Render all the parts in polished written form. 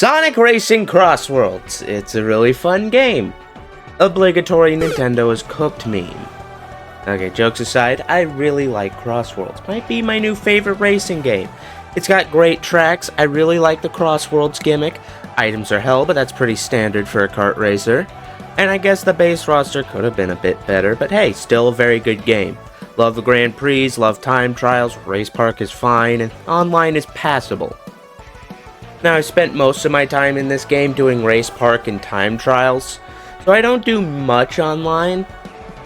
Sonic Racing CrossWorlds. It's a really fun game. Obligatory Nintendo is cooked meme. Okay, jokes aside, I really like CrossWorlds. Might be my new favorite racing game. It's got great tracks. I really like the CrossWorlds gimmick. Items are hell, but that's pretty standard for a kart racer. And I guess the base roster could have been a bit better, but hey, still a very good game. Love the Grand Prix, love time trials, Race Park is fine, and online is passable. Now, I spent most of my time in this game doing Race Park and time trials, so I don't do much online,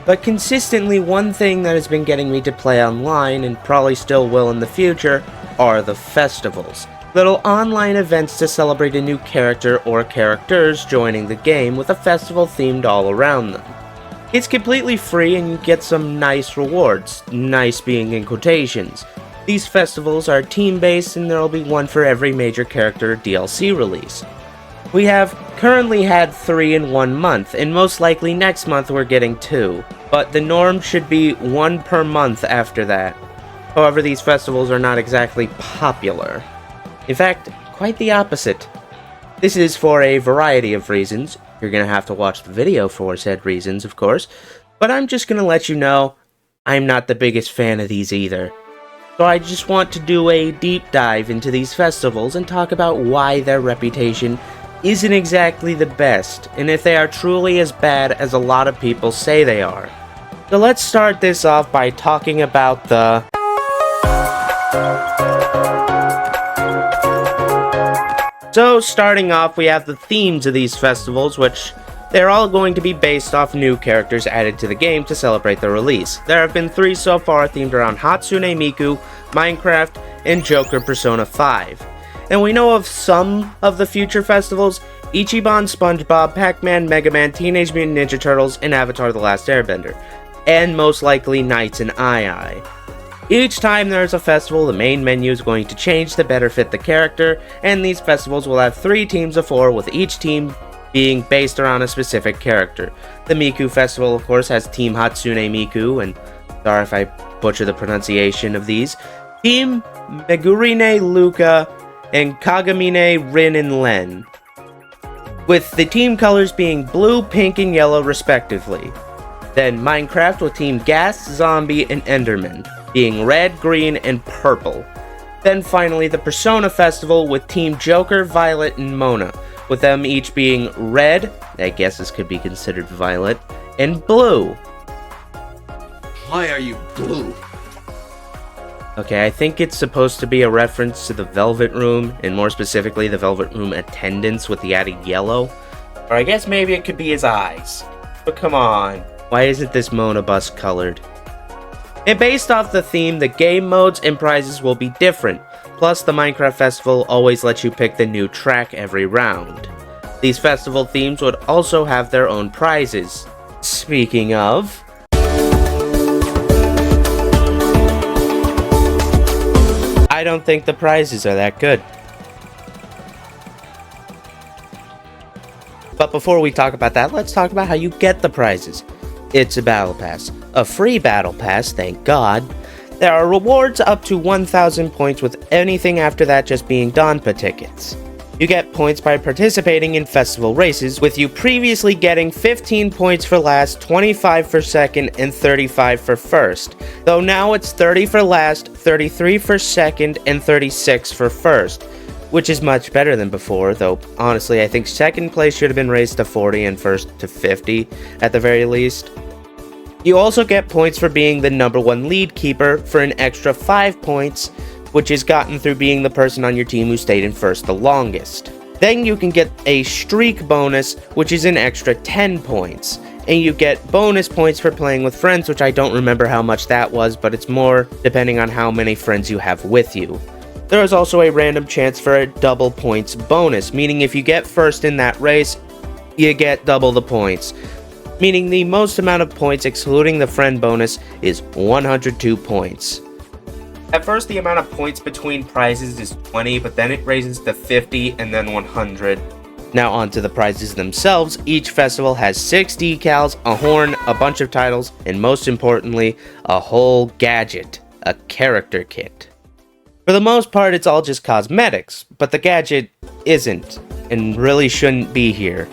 but consistently one thing that has been getting me to play online, and probably still will in the future, are the festivals. Little online events to celebrate a new character or characters joining the game with a festival themed all around them. It's completely free and you get some nice rewards, nice being in quotations. These festivals are team-based and there will be one for every major character DLC release. We have currently had 3 in 1 month, and most likely next month we're getting 2, but the norm should be 1 per month after that. However, these festivals are not exactly popular. In fact, quite the opposite. This is for a variety of reasons. You're gonna have to watch the video for said reasons, of course, but I'm just gonna let you know I'm not the biggest fan of these either. So I just want to do a deep dive into these festivals and talk about why their reputation isn't exactly the best, and if they are truly as bad as a lot of people say they are. So let's start this off by talking about the So starting off, we have the themes of these festivals, which they're all going to be based off new characters added to the game to celebrate the release. There have been 3 so far themed around Hatsune Miku, Minecraft, and Joker Persona 5. And we know of some of the future festivals: Ichiban, SpongeBob, Pac-Man, Mega Man, Teenage Mutant Ninja Turtles, and Avatar: The Last Airbender. And most likely Nights in Ai. Each time there's a festival, the main menu is going to change to better fit the character, and these festivals will have 3 teams of 4, with each team being based around a specific character. The Miku Festival, of course, has Team Hatsune Miku, and sorry if I butcher the pronunciation of these, Team Megurine Luca, and Kagamine Rin and Len, with the team colors being blue, pink, and yellow respectively. Then Minecraft with Team Gas, Zombie, and Enderman, being red, green, and purple. Then finally the Persona Festival with Team Joker, Violet, and Mona, with them each being red, I guess this could be considered violet, and blue. Why are you blue? Okay, I think it's supposed to be a reference to the Velvet Room, and more specifically the Velvet Room attendants with the added yellow. Or I guess maybe it could be his eyes. But come on, why isn't this Mona bus colored? And based off the theme, the game modes and prizes will be different. Plus, the Minecraft Festival always lets you pick the new track every round. These festival themes would also have their own prizes. Speaking of, I don't think the prizes are that good. But before we talk about that, let's talk about how you get the prizes. It's a battle pass. A free battle pass, thank God. There are rewards up to 1,000 points, with anything after that just being Donpa tickets. You get points by participating in festival races, with you previously getting 15 points for last, 25 for second, and 35 for first. Though now it's 30 for last, 33 for second, and 36 for first, which is much better than before, though honestly I think second place should have been raised to 40 and first to 50 at the very least. You also get points for being the #1 lead keeper for an extra 5 points, which is gotten through being the person on your team who stayed in first the longest. Then you can get a streak bonus, which is an extra 10 points. And you get bonus points for playing with friends, which I don't remember how much that was, but it's more depending on how many friends you have with you. There is also a random chance for a double points bonus, meaning if you get first in that race, you get double the points. Meaning the most amount of points, excluding the friend bonus, is 102 points. At first, the amount of points between prizes is 20, but then it raises to 50 and then 100. Now onto the prizes themselves. Each festival has 6 decals, a horn, a bunch of titles, and most importantly, a whole gadget, a character kit. For the most part, it's all just cosmetics, but the gadget isn't. and really shouldn't be here.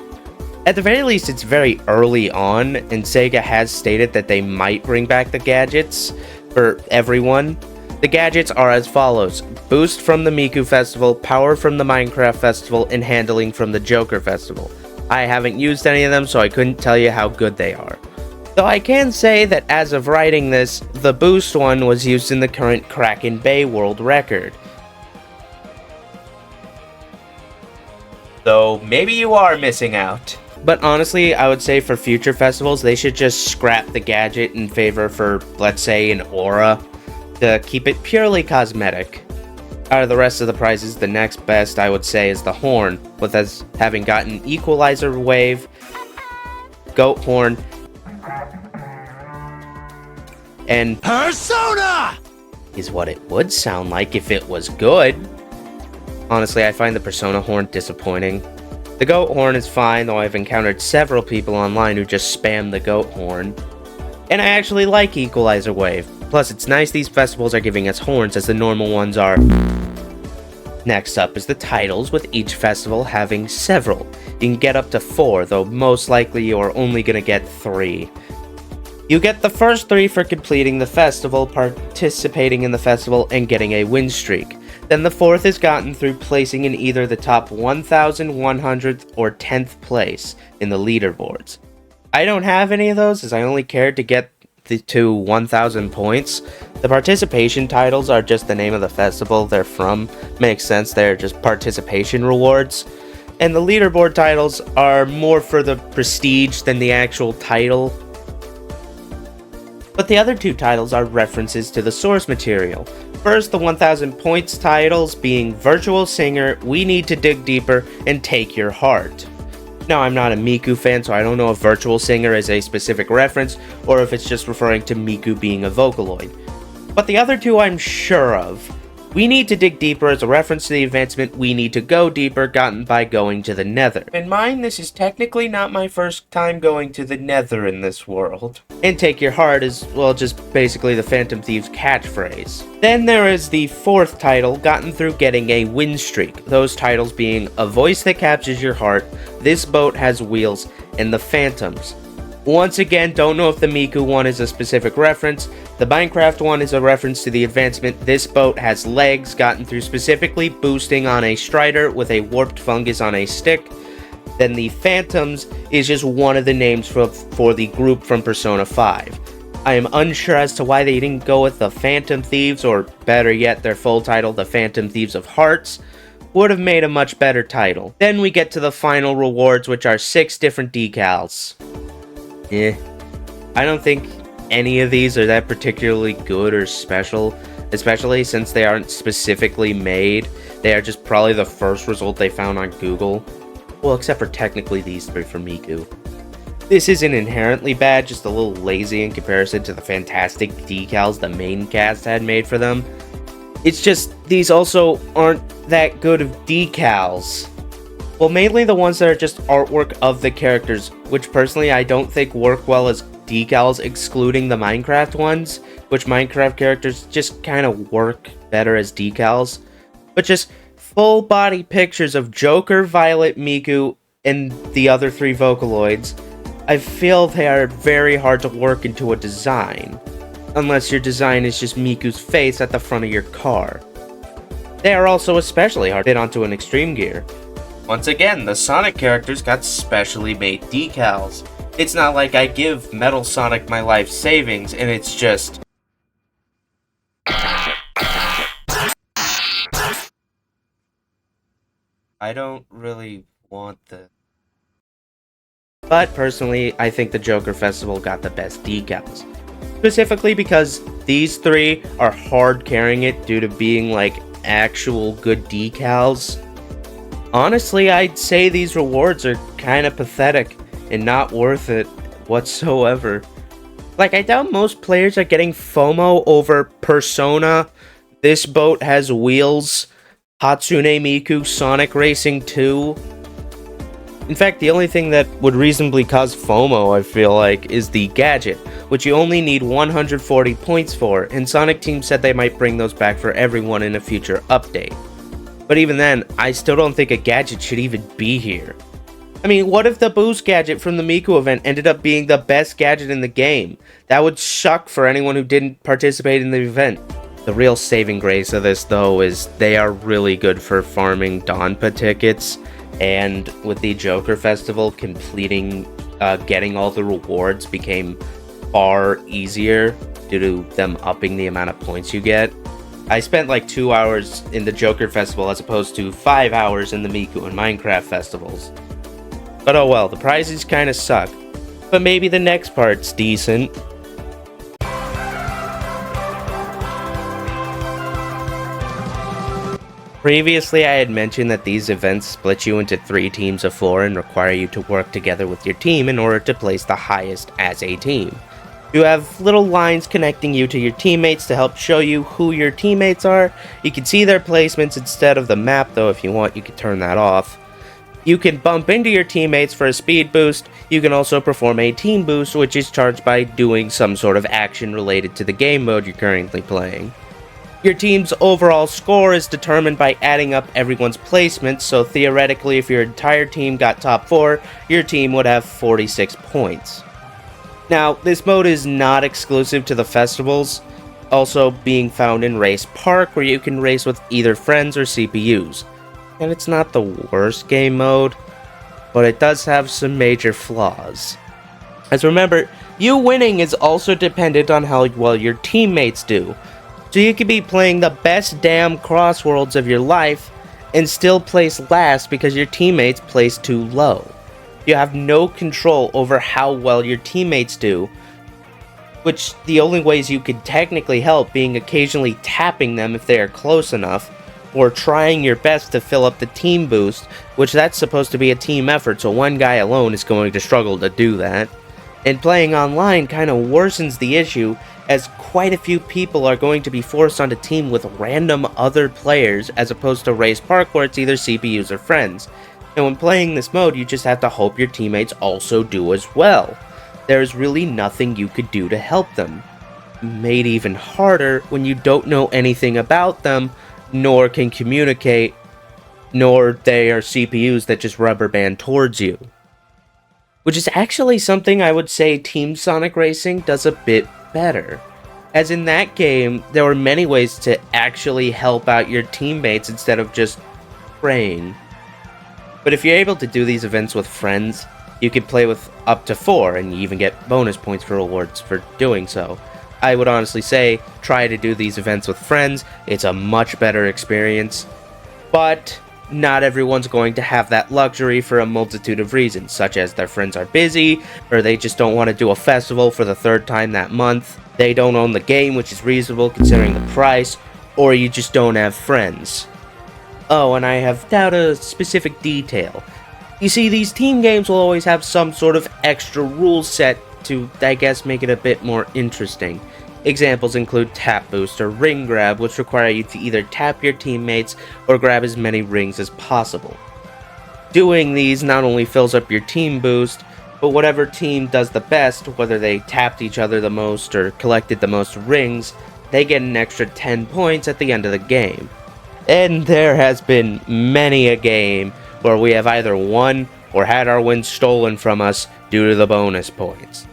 At the very least, it's very early on, and Sega has stated that they might bring back the gadgets for everyone. The gadgets are as follows: boost from the Miku Festival, power from the Minecraft Festival, and handling from the Joker Festival. I haven't used any of them, so I couldn't tell you how good they are. Though I can say that as of writing this, the boost one was used in the current Kraken Bay world record. So maybe you are missing out. But honestly, I would say for future festivals, they should just scrap the gadget in favor for, let's say, an aura, to keep it purely cosmetic. Out of the rest of the prizes, the next best I would say is the horn, with us having gotten equalizer wave, goat horn, and Persona is what it would sound like if it was good. Honestly, I find the Persona horn disappointing. The goat horn is fine, though I've encountered several people online who just spam the goat horn. And I actually like Equalizer Wave. Plus, it's nice these festivals are giving us horns as the normal ones are. Next up is the titles, with each festival having several. You can get up to 4, though most likely you are only going to get 3. You get the first 3 for completing the festival, participating in the festival, and getting a win streak. Then the 4th is gotten through placing in either the top 1,100th or 10th place in the leaderboards. I don't have any of those, as I only cared to get to 1,000 points. The participation titles are just the name of the festival they're from. Makes sense, they're just participation rewards. And the leaderboard titles are more for the prestige than the actual title. But the other 2 titles are references to the source material. First, the 1,000 points titles being Virtual Singer, We Need to Dig Deeper, and Take Your Heart. Now, I'm not a Miku fan, so I don't know if Virtual Singer is a specific reference, or if it's just referring to Miku being a Vocaloid. But the other 2 I'm sure of. We Need to Dig Deeper is a reference to the advancement We Need to Go Deeper gotten by going to the Nether. In mind, this is technically not my first time going to the Nether in this world. And Take Your Heart is, well, just basically the Phantom Thieves catchphrase. Then there is the 4th title, gotten through getting a win streak. Those titles being A Voice That Captures Your Heart, This Boat Has Wheels, and The Phantoms. Once again, don't know if the Miku one is a specific reference. The Minecraft one is a reference to the advancement This Boat Has Legs, gotten through specifically boosting on a Strider with a warped fungus on a stick. Then the Phantoms is just one of the names for the group from Persona 5. I am unsure as to why they didn't go with the Phantom Thieves, or better yet, their full title, the Phantom Thieves of Hearts. Would have made a much better title. Then we get to the final rewards, which are 6 different decals. I don't think any of these are that particularly good or special, especially since they aren't specifically made. They are just probably the first result they found on Google. Well, except for technically these 3 for Miku. This isn't inherently bad, just a little lazy in comparison to the fantastic decals the main cast had made for them. It's just, these also aren't that good of decals. Well, mainly the ones that are just artwork of the characters, which personally I don't think work well as decals, excluding the Minecraft ones, which Minecraft characters just kind of work better as decals. But just full body pictures of Joker, Violet, Miku, and the other 3 Vocaloids, I feel they are very hard to work into a design, unless your design is just Miku's face at the front of your car. They are also especially hard to fit onto an Extreme Gear. Once again, the Sonic characters got specially made decals. It's not like I give Metal Sonic my life savings and it's just... I don't really want this. But personally, I think the Joker Festival got the best decals. Specifically because these 3 are hard carrying it due to being like actual good decals. Honestly, I'd say these rewards are kinda pathetic and not worth it whatsoever. Like, I doubt most players are getting FOMO over Persona, This Boat Has Wheels, Hatsune Miku, Sonic Racing 2. In fact, the only thing that would reasonably cause FOMO, I feel like, is the gadget, which you only need 140 points for, and Sonic Team said they might bring those back for everyone in a future update. But even then, I still don't think a gadget should even be here. I mean, what if the boost gadget from the Miku event ended up being the best gadget in the game? That would suck for anyone who didn't participate in the event. The real saving grace of this, though, is they are really good for farming Donpa tickets, and with the Joker Festival, getting all the rewards became far easier due to them upping the amount of points you get. I spent like 2 hours in the Joker Festival as opposed to 5 hours in the Miku and Minecraft festivals. But oh well, the prizes kinda suck. But maybe the next part's decent. Previously, I had mentioned that these events split you into 3 teams of 4 and require you to work together with your team in order to place the highest as a team. You have little lines connecting you to your teammates to help show you who your teammates are. You can see their placements instead of the map, though if you want you can turn that off. You can bump into your teammates for a speed boost. You can also perform a team boost, which is charged by doing some sort of action related to the game mode you're currently playing. Your team's overall score is determined by adding up everyone's placements, so theoretically if your entire team got top 4, your team would have 46 points. Now, this mode is not exclusive to the festivals, also being found in Race Park, where you can race with either friends or CPUs. And it's not the worst game mode, but it does have some major flaws. As remember, you winning is also dependent on how well your teammates do. So you could be playing the best damn CrossWorlds of your life and still place last because your teammates place too low. You have no control over how well your teammates do, which the only ways you could technically help being occasionally tapping them if they are close enough, or trying your best to fill up the team boost, which that's supposed to be a team effort, so one guy alone is going to struggle to do that. And playing online kind of worsens the issue, as quite a few people are going to be forced onto team with random other players, as opposed to Race Park where it's either CPUs or friends. And when playing this mode, you just have to hope your teammates also do as well. There's really nothing you could do to help them. Made even harder when you don't know anything about them, nor can communicate, nor they are CPUs that just rubber band towards you. Which is actually something I would say Team Sonic Racing does a bit better. As in that game, there were many ways to actually help out your teammates instead of just praying. But if you're able to do these events with friends, you can play with up to 4 and you even get bonus points for rewards for doing so. I would honestly say, try to do these events with friends. It's a much better experience. But not everyone's going to have that luxury for a multitude of reasons, such as their friends are busy, or they just don't want to do a festival for the 3rd time that month. They don't own the game, which is reasonable considering the price, or you just don't have friends. Oh, and I have out a specific detail. You see, these team games will always have some sort of extra rule set to, I guess, make it a bit more interesting. Examples include tap boost or ring grab, which require you to either tap your teammates or grab as many rings as possible. Doing these not only fills up your team boost, but whatever team does the best, whether they tapped each other the most or collected the most rings, they get an extra 10 points at the end of the game. And there has been many a game where we have either won or had our wins stolen from us due to the bonus points.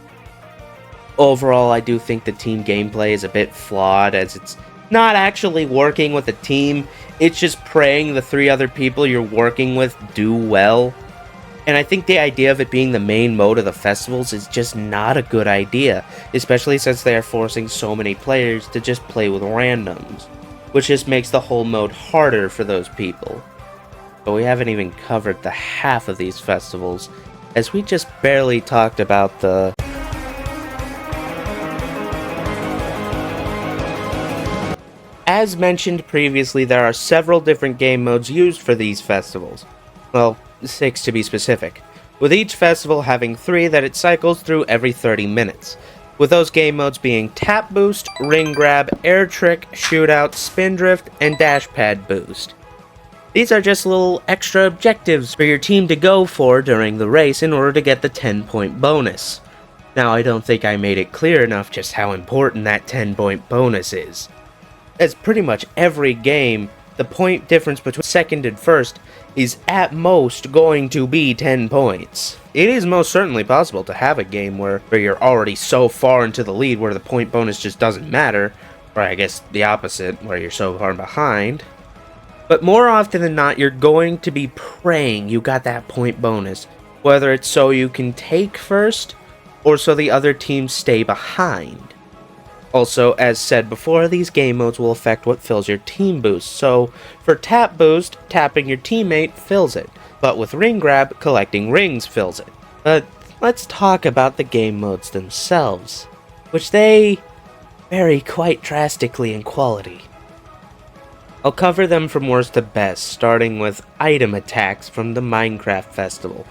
Overall, I do think the team gameplay is a bit flawed, as it's not actually working with a team, it's just praying the 3 other people you're working with do well. And I think the idea of it being the main mode of the festivals is just not a good idea, especially since they are forcing so many players to just play with randoms, which just makes the whole mode harder for those people. But we haven't even covered the half of these festivals, as we just barely talked about the As mentioned previously, there are several different game modes used for these festivals. Well, 6 to be specific, with each festival having 3 that it cycles through every 30 minutes, with those game modes being Tap Boost, Ring Grab, Air Trick, Shootout, Spin Drift, and Dash Pad Boost. These are just little extra objectives for your team to go for during the race in order to get the 10-point bonus. Now, I don't think I made it clear enough just how important that 10-point bonus is, as pretty much every game the point difference between second and first is at most going to be 10 points. It is most certainly possible to have a game where you're already so far into the lead where the point bonus just doesn't matter, or I guess the opposite, where you're so far behind. But more often than not, you're going to be praying you got that point bonus, whether it's so you can take first, or so the other teams stay behind. Also, as said before, these game modes will affect what fills your team boost. So, for tap boost, tapping your teammate fills it. But with ring grab, collecting rings fills it. But let's talk about the game modes themselves, which they vary quite drastically in quality. I'll cover them from worst to best, starting with item attacks from the Minecraft Festival.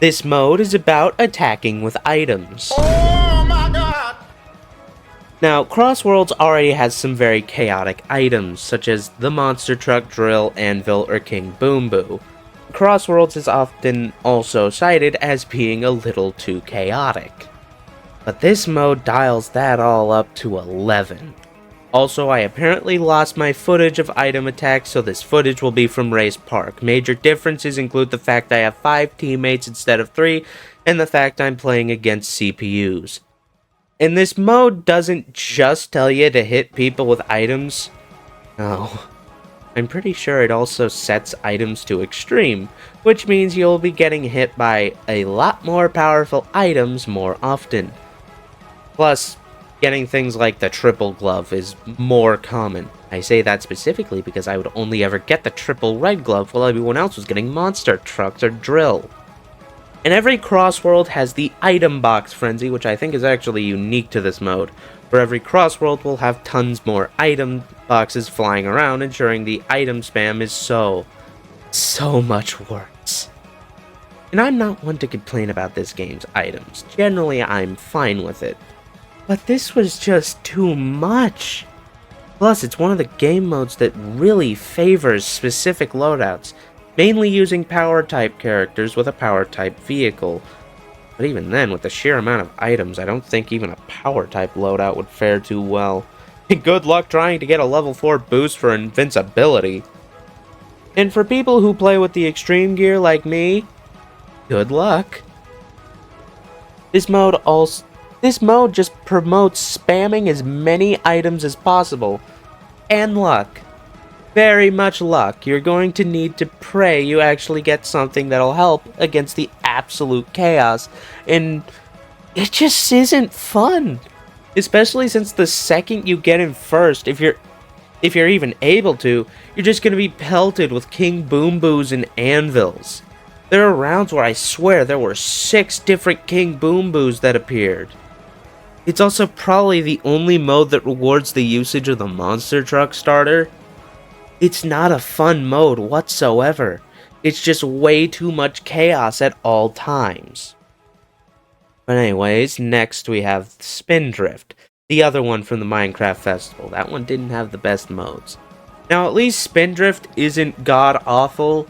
This mode is about attacking with items. Oh my god! Now, CrossWorlds already has some very chaotic items, such as the monster truck, drill, anvil, or King Boom Boo. CrossWorlds is often also cited as being a little too chaotic. But this mode dials that all up to 11. Also, I apparently lost my footage of item attacks, so this footage will be from Race Park. Major differences include the fact I have 5 teammates instead of 3, and the fact I'm playing against CPUs. And this mode doesn't just tell you to hit people with items. No. I'm pretty sure it also sets items to extreme, which means you'll be getting hit by a lot more powerful items more often. Plus, getting things like the triple glove is more common. I say that specifically because I would only ever get the triple red glove while everyone else was getting monster trucks or drill. And every CrossWorld has the item box frenzy, which I think is actually unique to this mode, where every CrossWorld will have tons more item boxes flying around, ensuring the item spam is so much worse. And I'm not one to complain about this game's items. Generally, I'm fine with it. But this was just too much. Plus, it's one of the game modes that really favors specific loadouts, mainly using power-type characters with a power-type vehicle. But even then, with the sheer amount of items, I don't think even a power-type loadout would fare too well. Good luck trying to get a level 4 boost for invincibility. And for people who play with the extreme gear like me, good luck. This mode just promotes spamming as many items as possible. And luck. Very much luck. You're going to need to pray you actually get something that'll help against the absolute chaos. And it just isn't fun. Especially since the second you get in first, if you're even able to, you're just going to be pelted with King Boom Boos and anvils. There are rounds where I swear there were 6 different King Boom Boos that appeared. It's also probably the only mode that rewards the usage of the monster truck starter. It's not a fun mode whatsoever. It's just way too much chaos at all times. But anyways, next we have Spindrift, the other one from the Minecraft Festival. That one didn't have the best modes. Now, at least Spindrift isn't god-awful.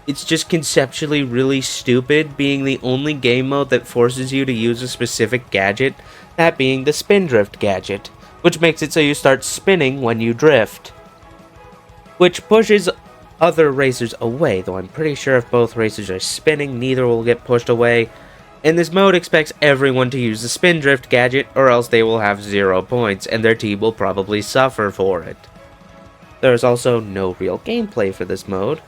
It's just conceptually really stupid, being the only game mode that forces you to use a specific gadget, that being the Spindrift gadget, which makes it so you start spinning when you drift. Which pushes other racers away, though I'm pretty sure if both racers are spinning, neither will get pushed away. And this mode expects everyone to use the Spindrift gadget, or else they will have 0 points, and their team will probably suffer for it. There is also no real gameplay for this mode.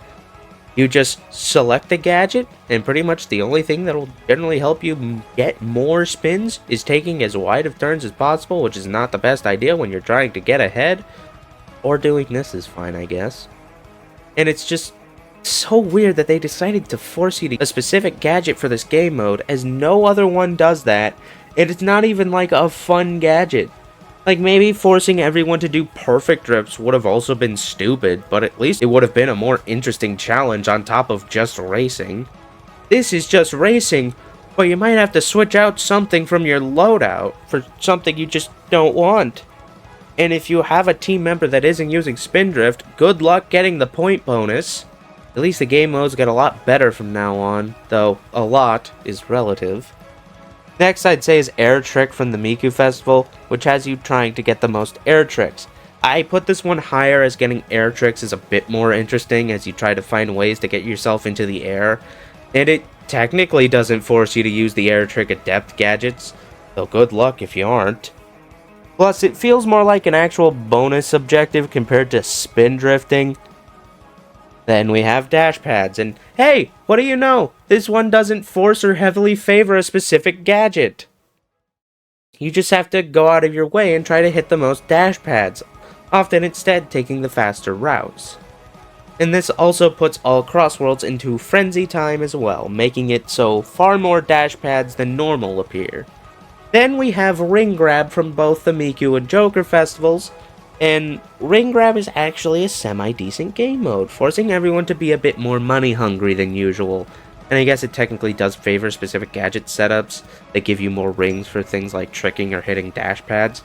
You just select the gadget, and pretty much the only thing that will generally help you get more spins is taking as wide of turns as possible, which is not the best idea when you're trying to get ahead. Or doing this is fine, I guess. And it's just so weird that they decided to force you to a specific gadget for this game mode, as no other one does that, and it's not even like a fun gadget. Like, maybe forcing everyone to do perfect drifts would have also been stupid, but at least it would have been a more interesting challenge on top of just racing. This is just racing, but you might have to switch out something from your loadout for something you just don't want. And if you have a team member that isn't using Spindrift, good luck getting the point bonus. At least the game modes get a lot better from now on, though a lot is relative. Next I'd say is Air Trick from the Miku Festival, which has you trying to get the most air tricks. I put this one higher as getting air tricks is a bit more interesting as you try to find ways to get yourself into the air. And it technically doesn't force you to use the air trick adept gadgets, though good luck if you aren't. Plus, it feels more like an actual bonus objective compared to spin drifting. Then we have dash pads, and hey, what do you know? This one doesn't force or heavily favor a specific gadget. You just have to go out of your way and try to hit the most dash pads, often instead taking the faster routes. And this also puts all CrossWorlds into frenzy time as well, making it so far more dash pads than normal appear. Then we have Ring Grab from both the Miku and Joker festivals, and Ring Grab is actually a semi-decent game mode, forcing everyone to be a bit more money hungry than usual. And I guess it technically does favor specific gadget setups that give you more rings for things like tricking or hitting dash pads.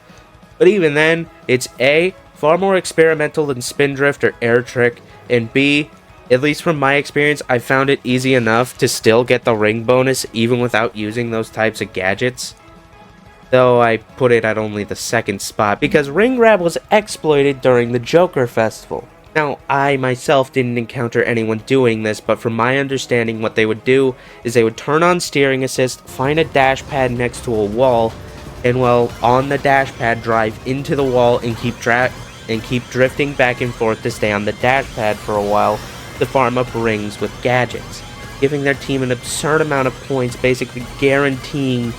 But even then, it's A, far more experimental than spin drift or air trick, and B, at least from my experience, I found it easy enough to still get the ring bonus even without using those types of gadgets. Though I put it at only the second spot because Ring Grab was exploited during the Joker Festival. Now, I myself didn't encounter anyone doing this, but from my understanding what they would do is they would turn on steering assist, find a dash pad next to a wall, and while on the dash pad drive into the wall and keep drifting back and forth to stay on the dash pad for a while to farm up rings with gadgets, giving their team an absurd amount of points, basically guaranteeing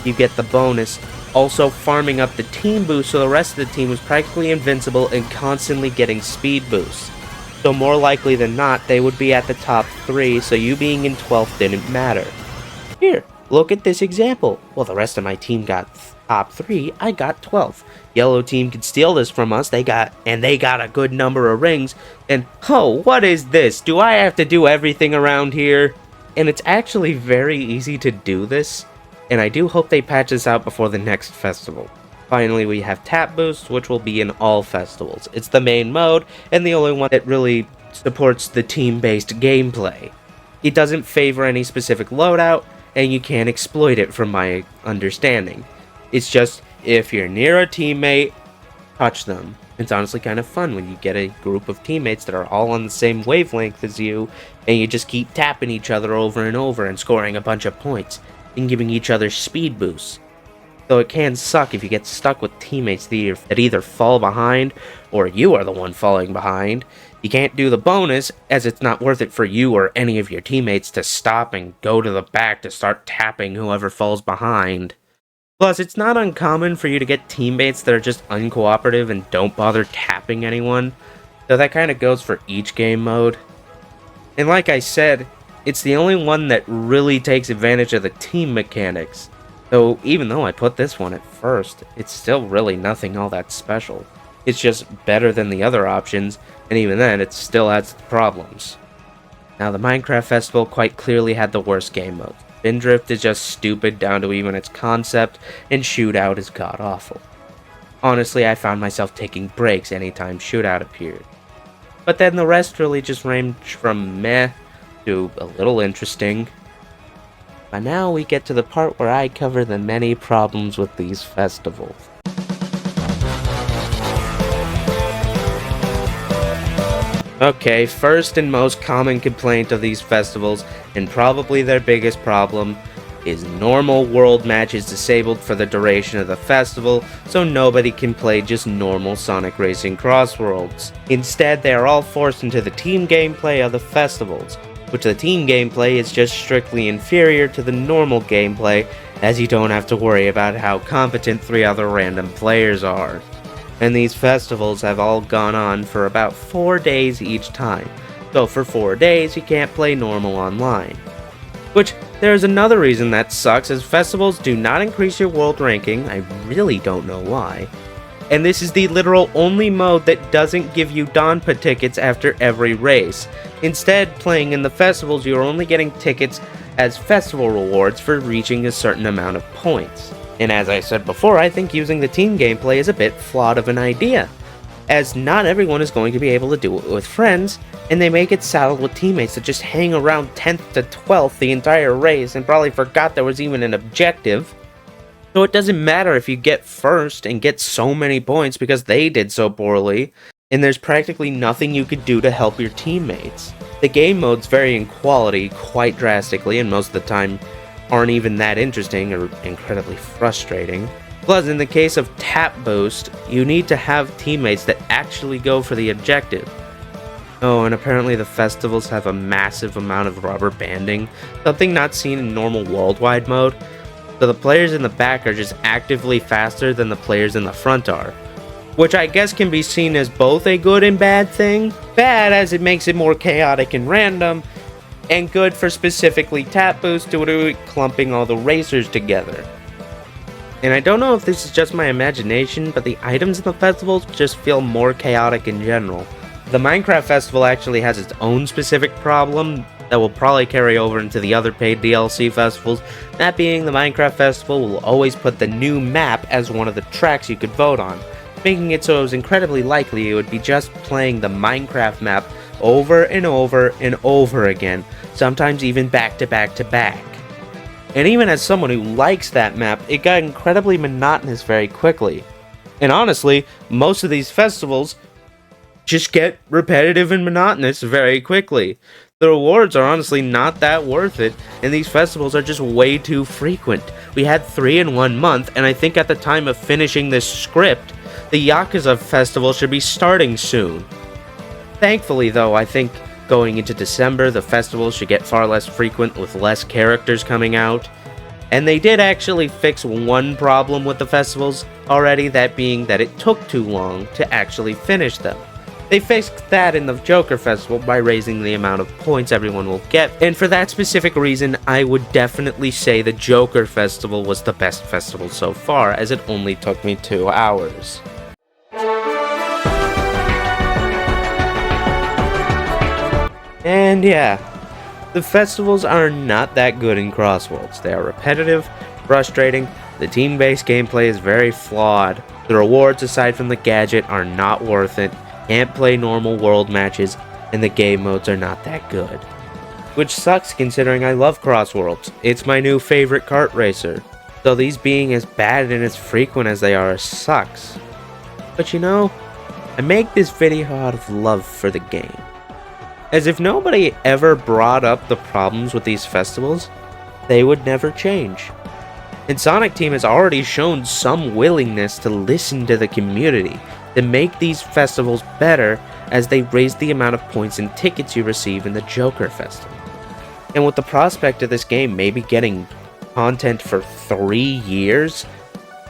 you get the bonus, also farming up the team boost so the rest of the team was practically invincible and constantly getting speed boosts. So more likely than not, they would be at the top 3, so you being in 12th didn't matter. Here, look at this example. Well, the rest of my team got top 3, I got 12th. Yellow team could steal this from us, they got a good number of rings, and oh, what is this? Do I have to do everything around here? And it's actually very easy to do this, and I do hope they patch this out before the next festival. Finally, we have Tap Boost, which will be in all festivals. It's the main mode, and the only one that really supports the team-based gameplay. It doesn't favor any specific loadout, and you can't exploit it from my understanding. It's just, if you're near a teammate, touch them. It's honestly kind of fun when you get a group of teammates that are all on the same wavelength as you, and you just keep tapping each other over and over and scoring a bunch of points, and giving each other speed boosts. Though it can suck if you get stuck with teammates that either fall behind, or you are the one falling behind. You can't do the bonus, as it's not worth it for you or any of your teammates to stop and go to the back to start tapping whoever falls behind. Plus, it's not uncommon for you to get teammates that are just uncooperative and don't bother tapping anyone, though that kind of goes for each game mode. And like I said, it's the only one that really takes advantage of the team mechanics. Though, even though I put this one at first, it's still really nothing all that special. It's just better than the other options, and even then, it still has problems. Now, the Minecraft Festival quite clearly had the worst game mode. Spin Drift is just stupid down to even its concept, and Shootout is god-awful. Honestly, I found myself taking breaks anytime Shootout appeared. But then the rest really just ranged from meh to a little interesting. But now we get to the part where I cover the many problems with these festivals. Okay, first and most common complaint of these festivals, and probably their biggest problem, is normal world matches disabled for the duration of the festival, so nobody can play just normal Sonic Racing CrossWorlds. Instead, they are all forced into the team gameplay of the festivals, which the team gameplay is just strictly inferior to the normal gameplay, as you don't have to worry about how competent 3 other random players are. And these festivals have all gone on for about 4 days each time, so for 4 days you can't play normal online. Which, there's another reason that sucks, as festivals do not increase your world ranking, I really don't know why. And this is the literal only mode that doesn't give you Donpa tickets after every race. Instead, playing in the festivals, you're only getting tickets as festival rewards for reaching a certain amount of points. And as I said before, I think using the team gameplay is a bit flawed of an idea, as not everyone is going to be able to do it with friends, and they make it saddled with teammates that just hang around 10th to 12th the entire race and probably forgot there was even an objective. So it doesn't matter if you get first and get so many points because they did so poorly, and there's practically nothing you could do to help your teammates. The game modes vary in quality quite drastically, and most of the time aren't even that interesting or incredibly frustrating. Plus, in the case of tap boost, you need to have teammates that actually go for the objective. Oh, and apparently the festivals have a massive amount of rubber banding, something not seen in normal worldwide mode. So the players in the back are just actively faster than the players in the front are. Which I guess can be seen as both a good and bad thing. Bad as it makes it more chaotic and random, and good for specifically tap boost due to it clumping all the racers together. And I don't know if this is just my imagination, but the items in the festivals just feel more chaotic in general. The Minecraft festival actually has its own specific problem that will probably carry over into the other paid DLC festivals, that being the Minecraft festival will always put the new map as one of the tracks you could vote on, making it so it was incredibly likely it would be just playing the Minecraft map over and over and over again, sometimes even back to back to back. And even as someone who likes that map, it got incredibly monotonous very quickly. And honestly, most of these festivals just get repetitive and monotonous very quickly. The rewards are honestly not that worth it, and these festivals are just way too frequent. We had 3 in 1 month, and I think at the time of finishing this script, the Yakuza festival should be starting soon. Thankfully though, I think going into December, the festival should get far less frequent with less characters coming out. And they did actually fix one problem with the festivals already, that being that it took too long to actually finish them. They fixed that in the Joker Festival by raising the amount of points everyone will get, and for that specific reason, I would definitely say the Joker Festival was the best festival so far, as it only took me 2 hours. And yeah, the festivals are not that good in CrossWorlds. They are repetitive, frustrating, the team-based gameplay is very flawed, the rewards aside from the gadget are not worth it, can't play normal world matches, and the game modes are not that good. Which sucks considering I love CrossWorlds. It's my new favorite kart racer. So these being as bad and as frequent as they are sucks. But you know, I make this video out of love for the game. As if nobody ever brought up the problems with these festivals, they would never change. And Sonic Team has already shown some willingness to listen to the community, to make these festivals better as they raise the amount of points and tickets you receive in the Joker Festival. And with the prospect of this game maybe getting content for 3 years,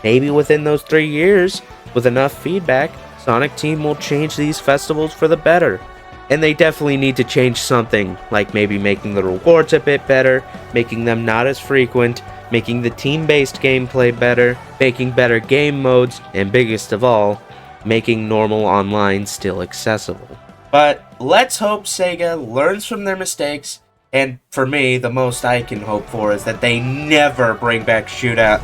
maybe within those 3 years, with enough feedback, Sonic Team will change these festivals for the better. And they definitely need to change something, like maybe making the rewards a bit better, making them not as frequent, making the team-based gameplay better, making better game modes, and biggest of all, making normal online still accessible. But let's hope Sega learns from their mistakes, and for me, the most I can hope for is that they never bring back Shootout.